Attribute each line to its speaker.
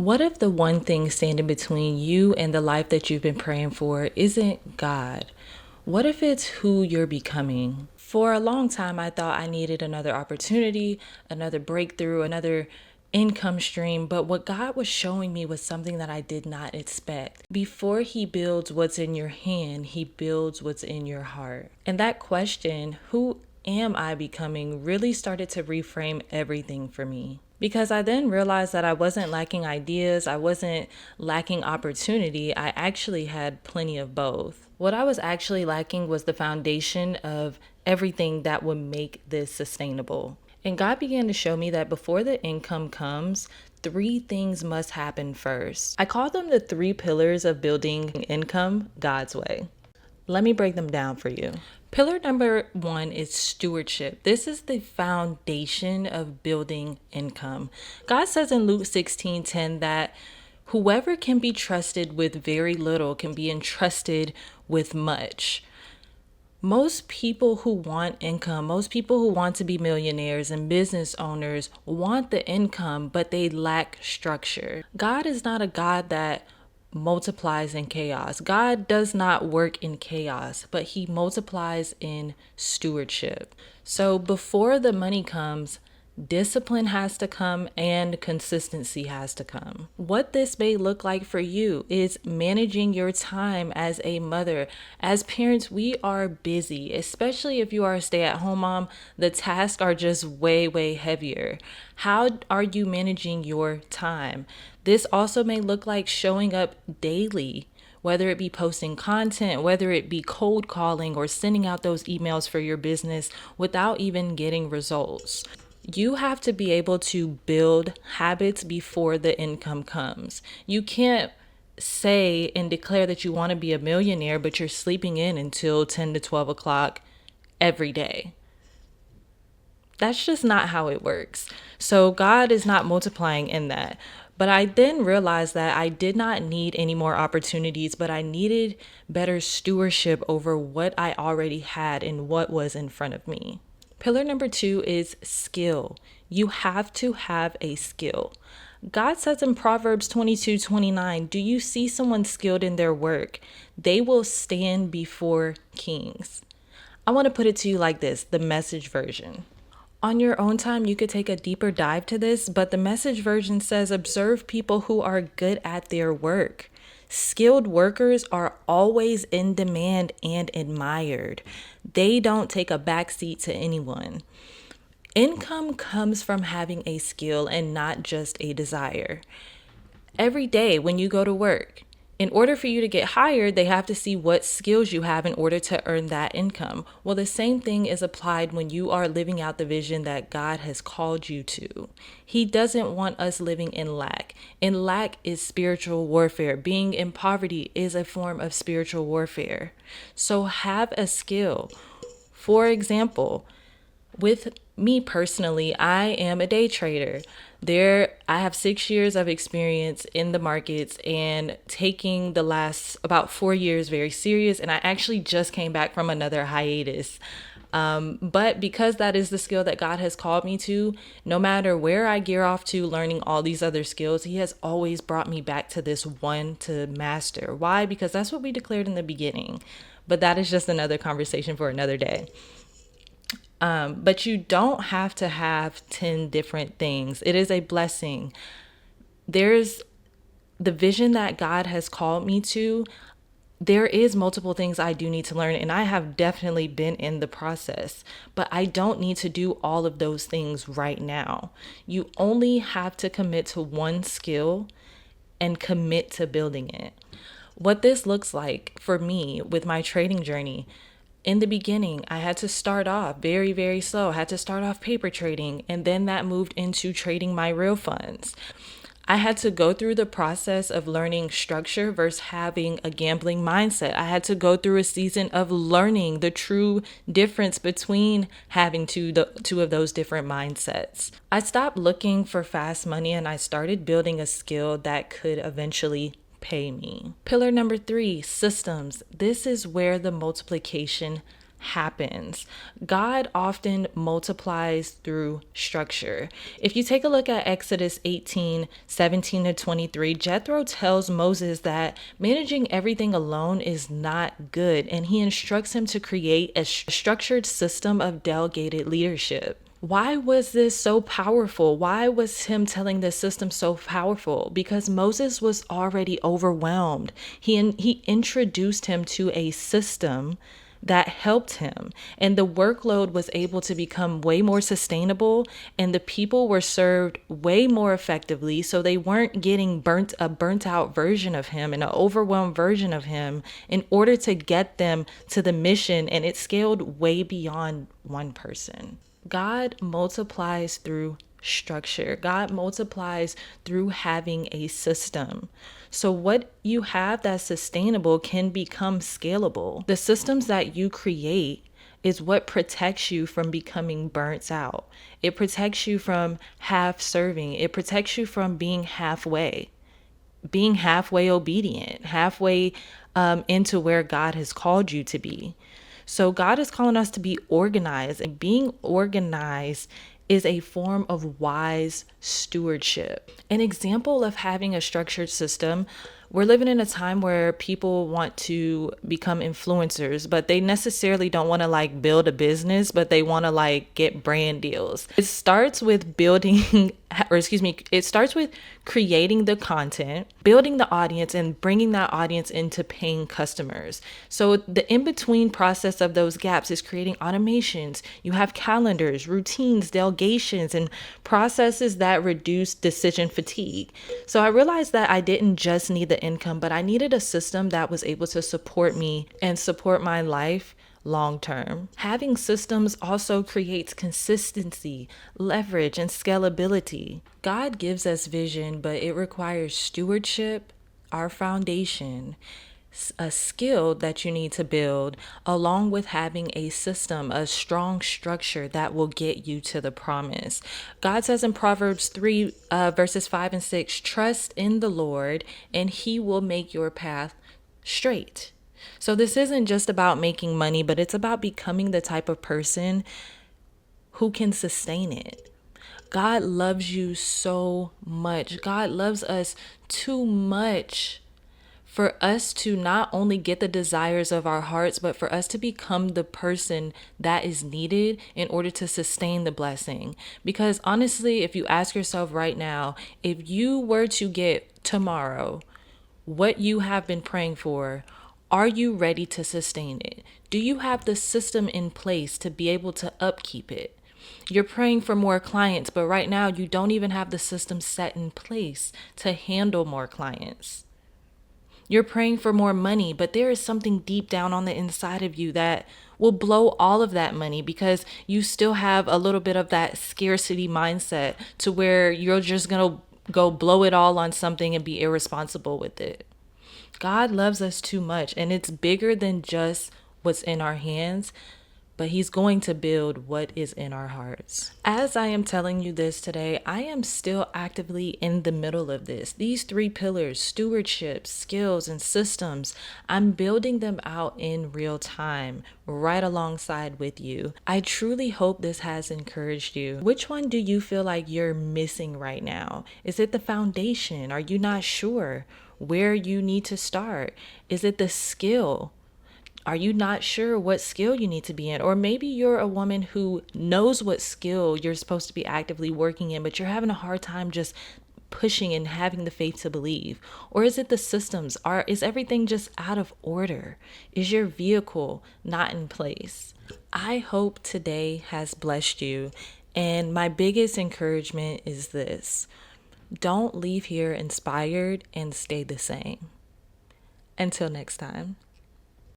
Speaker 1: What if the one thing standing between you and the life that you've been praying for isn't God? What if it's who you're becoming? For a long time, I thought I needed another opportunity, another breakthrough, another income stream. But what God was showing me was something that I did not expect. Before He builds what's in your hand, He builds what's in your heart. And that question, who am I becoming, really started to reframe everything for me. Because I then realized that I wasn't lacking ideas, I wasn't lacking opportunity, I actually had plenty of both. What I was actually lacking was the foundation of everything that would make this sustainable. And God began to show me that before the income comes, three things must happen first. I call them the three pillars of building income God's way. Let me break them down for you. Pillar number one is stewardship. This is the foundation of building income. God says in Luke 16:10 that whoever can be trusted with very little can be entrusted with much. Most people who want income, most people who want to be millionaires and business owners want the income, but they lack structure. God is not a God that multiplies in chaos. God does not work in chaos, but He multiplies in stewardship. So before the money comes, discipline has to come and consistency has to come. What this may look like for you is managing your time as a mother. As parents, we are busy, especially if you are a stay-at-home mom. The tasks are just way, way heavier. How are you managing your time? This also may look like showing up daily, whether it be posting content, whether it be cold calling or sending out those emails for your business without even getting results. You have to be able to build habits before the income comes. You can't say and declare that you want to be a millionaire, but you're sleeping in until 10 to 12 o'clock every day. That's just not how it works. So God is not multiplying in that. But I then realized that I did not need any more opportunities, but I needed better stewardship over what I already had and what was in front of me. Pillar number two is skill. You have to have a skill. God says in Proverbs 22:29, do you see someone skilled in their work? They will stand before kings. I want to put it to you like this, the Message version. On your own time, you could take a deeper dive to this, but the Message version says, observe people who are good at their work. Skilled workers are always in demand and admired. They don't take a backseat to anyone. Income comes from having a skill and not just a desire. Every day when you go to work, in order for you to get hired, they have to see what skills you have in order to earn that income. Well, the same thing is applied when you are living out the vision that God has called you to. He doesn't want us living in lack. And lack is spiritual warfare. Being in poverty is a form of spiritual warfare. So have a skill. For example, with me personally, I am a day trader. I have 6 years of experience in the markets and taking the last about 4 years very serious. And I actually just came back from another hiatus. But because that is the skill that God has called me to, no matter where I gear off to learning all these other skills, He has always brought me back to this one to master. Why? Because that's what we declared in the beginning. But that is just another conversation for another day. But you don't have to have 10 different things. It is a blessing. There's the vision that God has called me to. There is multiple things I do need to learn, and I have definitely been in the process, but I don't need to do all of those things right now. You only have to commit to one skill and commit to building it. What this looks like for me with my trading journey, in the beginning, I had to start off very, very slow. I had to start off paper trading, and then that moved into trading my real funds. I had to go through the process of learning structure versus having a gambling mindset. I had to go through a season of learning the true difference between having two of those different mindsets. I stopped looking for fast money and I started building a skill that could eventually pay me. Pillar number 3, systems. This is where the multiplication happens. God often multiplies through structure. If you take a look at Exodus 18:17-23, Jethro tells Moses that managing everything alone is not good, and he instructs him to create a structured system of delegated leadership. Why was this so powerful? Why was him telling this system so powerful? Because Moses was already overwhelmed. He introduced him to a system that helped him, and the workload was able to become way more sustainable, and the people were served way more effectively, so they weren't getting a burnt out version of him and an overwhelmed version of him in order to get them to the mission, and it scaled way beyond one person. God multiplies through structure. God multiplies through having a system. So what you have that's sustainable can become scalable. The systems that you create is what protects you from becoming burnt out. It protects you from half serving. It protects you from being halfway obedient, halfway into where God has called you to be. So God is calling us to be organized, and being organized is a form of wise stewardship. An example of having a structured system: we're living in a time where people want to become influencers, but they necessarily don't want to like build a business, but they want to like get brand deals. It starts with it starts with creating the content, building the audience, and bringing that audience into paying customers. So the in-between process of those gaps is creating automations. You have calendars, routines, delegations, and processes that reduce decision fatigue. So I realized that I didn't just need the income, but I needed a system that was able to support me and support my life long term. Having systems also creates consistency, leverage, and scalability. God gives us vision, but it requires stewardship, our foundation, a skill that you need to build, along with having a system, a strong structure that will get you to the promise. God says in Proverbs 3, verses 5 and 6, trust in the Lord and he will make your path straight. So this isn't just about making money, but it's about becoming the type of person who can sustain it. God loves you so much. God loves us too much for us to not only get the desires of our hearts, but for us to become the person that is needed in order to sustain the blessing. Because honestly, if you ask yourself right now, if you were to get tomorrow what you have been praying for, are you ready to sustain it? Do you have the system in place to be able to upkeep it? You're praying for more clients, but right now you don't even have the system set in place to handle more clients. You're praying for more money, but there is something deep down on the inside of you that will blow all of that money because you still have a little bit of that scarcity mindset to where you're just going to go blow it all on something and be irresponsible with it. God loves us too much, and it's bigger than just what's in our hands, but he's going to build what is in our hearts. As I am telling you this today, I am still actively in the middle of this. These 3 pillars, stewardship, skills, and systems, I'm building them out in real time, right alongside with you. I truly hope this has encouraged you. Which one do you feel like you're missing right now? Is it the foundation? Are you not sure where you need to start? Is it the skill? Are you not sure what skill you need to be in? Or maybe you're a woman who knows what skill you're supposed to be actively working in, but you're having a hard time just pushing and having the faith to believe. Or is it the systems? Is everything just out of order? Is your vehicle not in place? I hope today has blessed you. And my biggest encouragement is this: don't leave here inspired and stay the same. Until next time.